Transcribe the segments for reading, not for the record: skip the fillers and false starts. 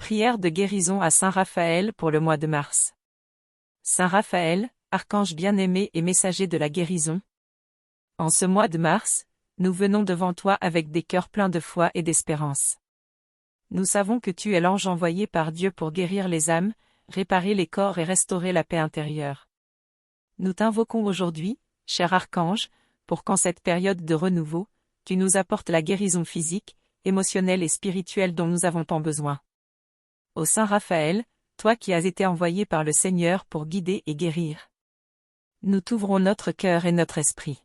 Prière de guérison à Saint Raphaël pour le mois de mars. Saint Raphaël, archange bien-aimé et messager de la guérison. En ce mois de mars, nous venons devant toi avec des cœurs pleins de foi et d'espérance. Nous savons que tu es l'ange envoyé par Dieu pour guérir les âmes, réparer les corps et restaurer la paix intérieure. Nous t'invoquons aujourd'hui, cher archange, pour qu'en cette période de renouveau, tu nous apportes la guérison physique, émotionnelle et spirituelle dont nous avons tant besoin. Ô Saint Raphaël, toi qui as été envoyé par le Seigneur pour guider et guérir. Nous t'ouvrons notre cœur et notre esprit.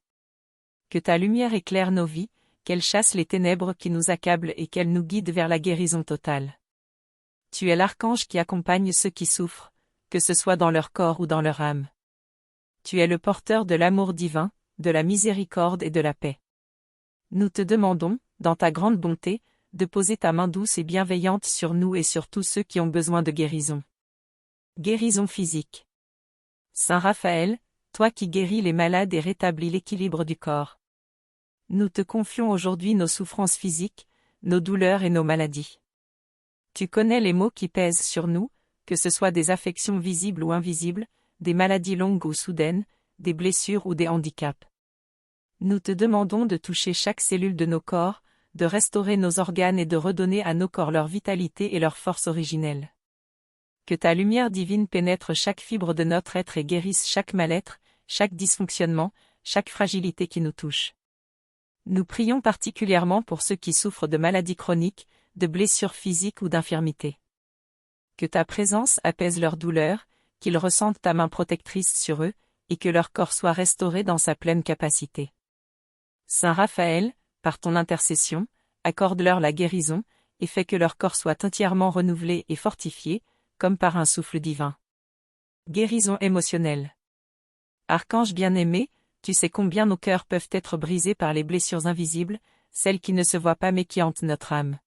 Que ta lumière éclaire nos vies, qu'elle chasse les ténèbres qui nous accablent et qu'elle nous guide vers la guérison totale. Tu es l'archange qui accompagne ceux qui souffrent, que ce soit dans leur corps ou dans leur âme. Tu es le porteur de l'amour divin, de la miséricorde et de la paix. Nous te demandons, dans ta grande bonté, de poser ta main douce et bienveillante sur nous et sur tous ceux qui ont besoin de guérison. Guérison physique. Saint Raphaël, toi qui guéris les malades et rétablis l'équilibre du corps. Nous te confions aujourd'hui nos souffrances physiques, nos douleurs et nos maladies. Tu connais les maux qui pèsent sur nous, que ce soit des affections visibles ou invisibles, des maladies longues ou soudaines, des blessures ou des handicaps. Nous te demandons de toucher chaque cellule de nos corps, de restaurer nos organes et de redonner à nos corps leur vitalité et leur force originelle. Que ta lumière divine pénètre chaque fibre de notre être et guérisse chaque mal-être, chaque dysfonctionnement, chaque fragilité qui nous touche. Nous prions particulièrement pour ceux qui souffrent de maladies chroniques, de blessures physiques ou d'infirmités. Que ta présence apaise leurs douleurs, qu'ils ressentent ta main protectrice sur eux, et que leur corps soit restauré dans sa pleine capacité. Saint Raphaël, par ton intercession, accorde-leur la guérison, et fais que leur corps soit entièrement renouvelé et fortifié, comme par un souffle divin. Guérison émotionnelle. Archange bien-aimé, tu sais combien nos cœurs peuvent être brisés par les blessures invisibles, celles qui ne se voient pas mais qui hantent notre âme.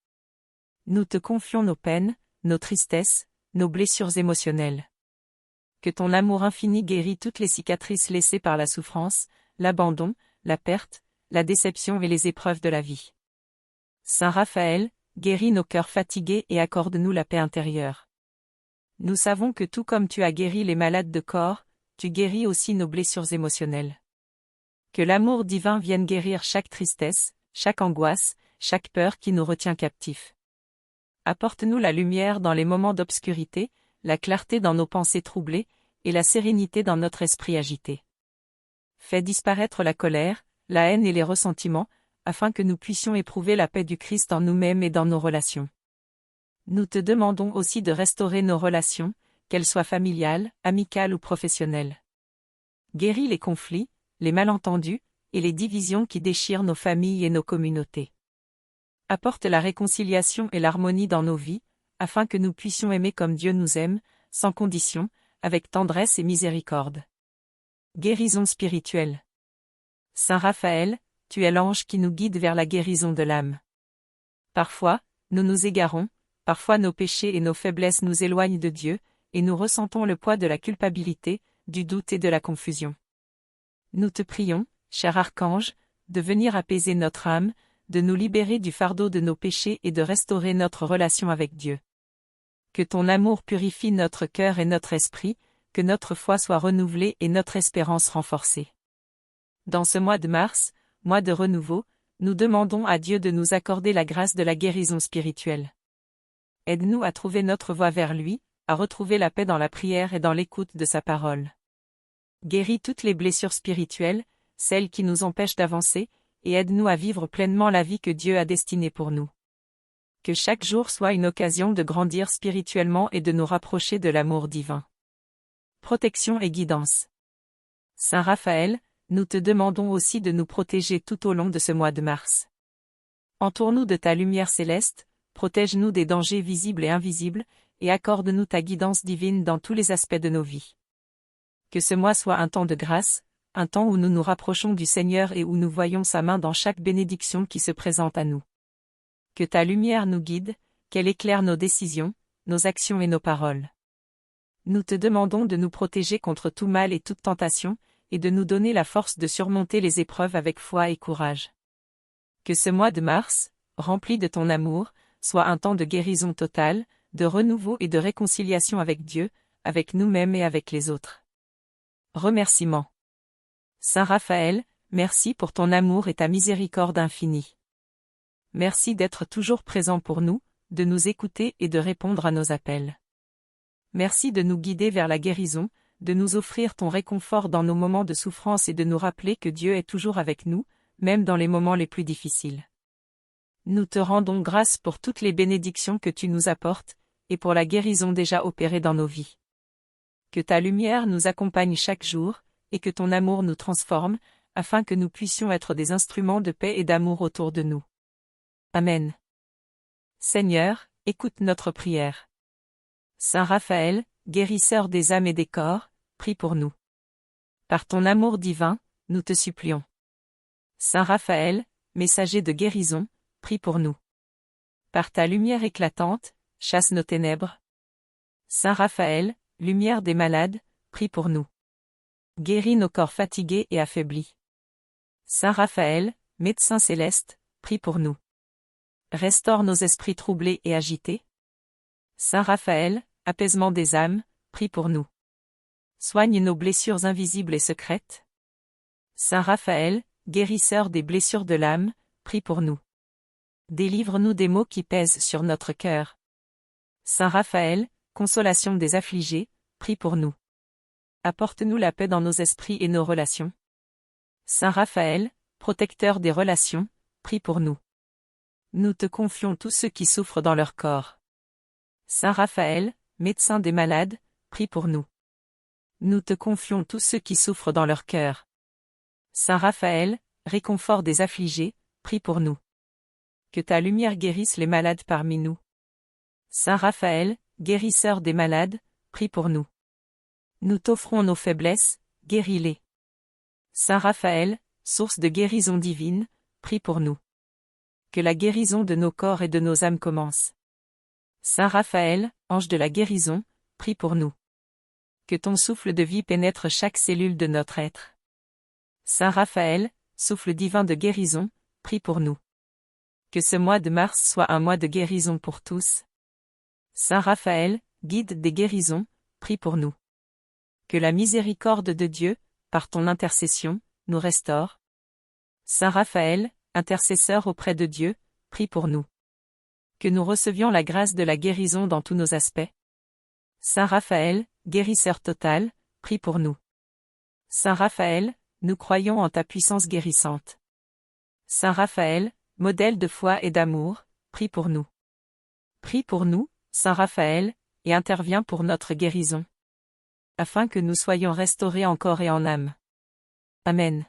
Nous te confions nos peines, nos tristesses, nos blessures émotionnelles. Que ton amour infini guérit toutes les cicatrices laissées par la souffrance, l'abandon, la perte, la déception et les épreuves de la vie. Saint Raphaël, guéris nos cœurs fatigués et accorde-nous la paix intérieure. Nous savons que tout comme tu as guéri les malades de corps, tu guéris aussi nos blessures émotionnelles. Que l'amour divin vienne guérir chaque tristesse, chaque angoisse, chaque peur qui nous retient captifs. Apporte-nous la lumière dans les moments d'obscurité, la clarté dans nos pensées troublées, et la sérénité dans notre esprit agité. Fais disparaître la colère, la haine et les ressentiments, afin que nous puissions éprouver la paix du Christ en nous-mêmes et dans nos relations. Nous te demandons aussi de restaurer nos relations, qu'elles soient familiales, amicales ou professionnelles. Guéris les conflits, les malentendus, et les divisions qui déchirent nos familles et nos communautés. Apporte la réconciliation et l'harmonie dans nos vies, afin que nous puissions aimer comme Dieu nous aime, sans condition, avec tendresse et miséricorde. Guérison spirituelle. Saint Raphaël, tu es l'ange qui nous guide vers la guérison de l'âme. Parfois, nous nous égarons, parfois nos péchés et nos faiblesses nous éloignent de Dieu, et nous ressentons le poids de la culpabilité, du doute et de la confusion. Nous te prions, cher archange, de venir apaiser notre âme, de nous libérer du fardeau de nos péchés et de restaurer notre relation avec Dieu. Que ton amour purifie notre cœur et notre esprit, que notre foi soit renouvelée et notre espérance renforcée. Dans ce mois de mars, mois de renouveau, nous demandons à Dieu de nous accorder la grâce de la guérison spirituelle. Aide-nous à trouver notre voie vers lui, à retrouver la paix dans la prière et dans l'écoute de sa parole. Guéris toutes les blessures spirituelles, celles qui nous empêchent d'avancer, et aide-nous à vivre pleinement la vie que Dieu a destinée pour nous. Que chaque jour soit une occasion de grandir spirituellement et de nous rapprocher de l'amour divin. Protection et guidance. Saint Raphaël, nous te demandons aussi de nous protéger tout au long de ce mois de mars. Entoure-nous de ta lumière céleste, protège-nous des dangers visibles et invisibles, et accorde-nous ta guidance divine dans tous les aspects de nos vies. Que ce mois soit un temps de grâce, un temps où nous nous rapprochons du Seigneur et où nous voyons sa main dans chaque bénédiction qui se présente à nous. Que ta lumière nous guide, qu'elle éclaire nos décisions, nos actions et nos paroles. Nous te demandons de nous protéger contre tout mal et toute tentation, et de nous donner la force de surmonter les épreuves avec foi et courage. Que ce mois de mars, rempli de ton amour, soit un temps de guérison totale, de renouveau et de réconciliation avec Dieu, avec nous-mêmes et avec les autres. Remerciements. Saint Raphaël, merci pour ton amour et ta miséricorde infinie. Merci d'être toujours présent pour nous, de nous écouter et de répondre à nos appels. Merci de nous guider vers la guérison, de nous offrir ton réconfort dans nos moments de souffrance et de nous rappeler que Dieu est toujours avec nous, même dans les moments les plus difficiles. Nous te rendons grâce pour toutes les bénédictions que tu nous apportes, et pour la guérison déjà opérée dans nos vies. Que ta lumière nous accompagne chaque jour, et que ton amour nous transforme, afin que nous puissions être des instruments de paix et d'amour autour de nous. Amen. Seigneur, écoute notre prière. Saint Raphaël, guérisseur des âmes et des corps, prie pour nous. Par ton amour divin, nous te supplions. Saint Raphaël, messager de guérison, prie pour nous. Par ta lumière éclatante, chasse nos ténèbres. Saint Raphaël, lumière des malades, prie pour nous. Guéris nos corps fatigués et affaiblis. Saint Raphaël, médecin céleste, prie pour nous. Restaure nos esprits troublés et agités. Saint Raphaël, apaisement des âmes, prie pour nous. Soigne nos blessures invisibles et secrètes. Saint Raphaël, guérisseur des blessures de l'âme, prie pour nous. Délivre-nous des maux qui pèsent sur notre cœur. Saint Raphaël, consolation des affligés, prie pour nous. Apporte-nous la paix dans nos esprits et nos relations. Saint Raphaël, protecteur des relations, prie pour nous. Nous te confions tous ceux qui souffrent dans leur corps. Saint Raphaël, médecin des malades, prie pour nous. Nous te confions tous ceux qui souffrent dans leur cœur. Saint Raphaël, réconfort des affligés, prie pour nous. Que ta lumière guérisse les malades parmi nous. Saint Raphaël, guérisseur des malades, prie pour nous. Nous t'offrons nos faiblesses, guéris-les. Saint Raphaël, source de guérison divine, prie pour nous. Que la guérison de nos corps et de nos âmes commence. Saint Raphaël, ange de la guérison, prie pour nous. Que ton souffle de vie pénètre chaque cellule de notre être. Saint Raphaël, souffle divin de guérison, prie pour nous. Que ce mois de mars soit un mois de guérison pour tous. Saint Raphaël, guide des guérisons, prie pour nous. Que la miséricorde de Dieu, par ton intercession, nous restaure. Saint Raphaël, intercesseur auprès de Dieu, prie pour nous. Que nous recevions la grâce de la guérison dans tous nos aspects. Saint Raphaël, guérisseur total, prie pour nous. Saint Raphaël, nous croyons en ta puissance guérissante. Saint Raphaël, modèle de foi et d'amour, prie pour nous. Prie pour nous, Saint Raphaël, et interviens pour notre guérison. Afin que nous soyons restaurés en corps et en âme. Amen.